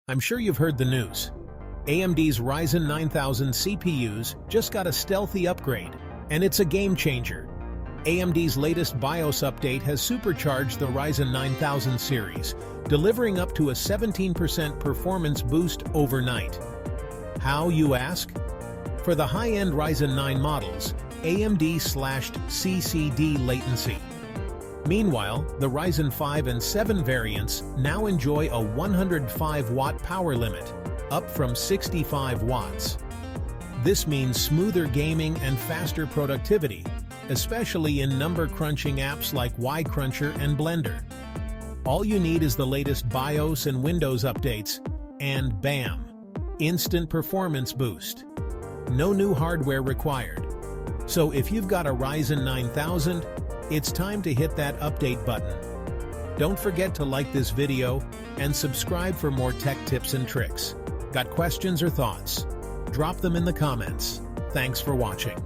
I'm sure you've heard the news. AMD's Ryzen 9000 CPUs just got a stealthy upgrade, and it's a game changer. AMD's latest BIOS update has supercharged the Ryzen 9000 series, delivering up to a 17% performance boost overnight. How, you ask? For the high-end Ryzen 9 models, AMD slashed CCD latency. Meanwhile, the Ryzen 5 and 7 variants now enjoy a 105-watt power limit, up from 65 watts. This means smoother gaming and faster productivity, especially in number-crunching apps like Y-Cruncher and Blender. All you need is the latest BIOS and Windows updates, and bam! Instant performance boost. No new hardware required. So if you've got a Ryzen 9000, it's time to hit that update button. Don't forget to like this video and subscribe for more tech tips and tricks. Got questions or thoughts? Drop them in the comments. Thanks for watching.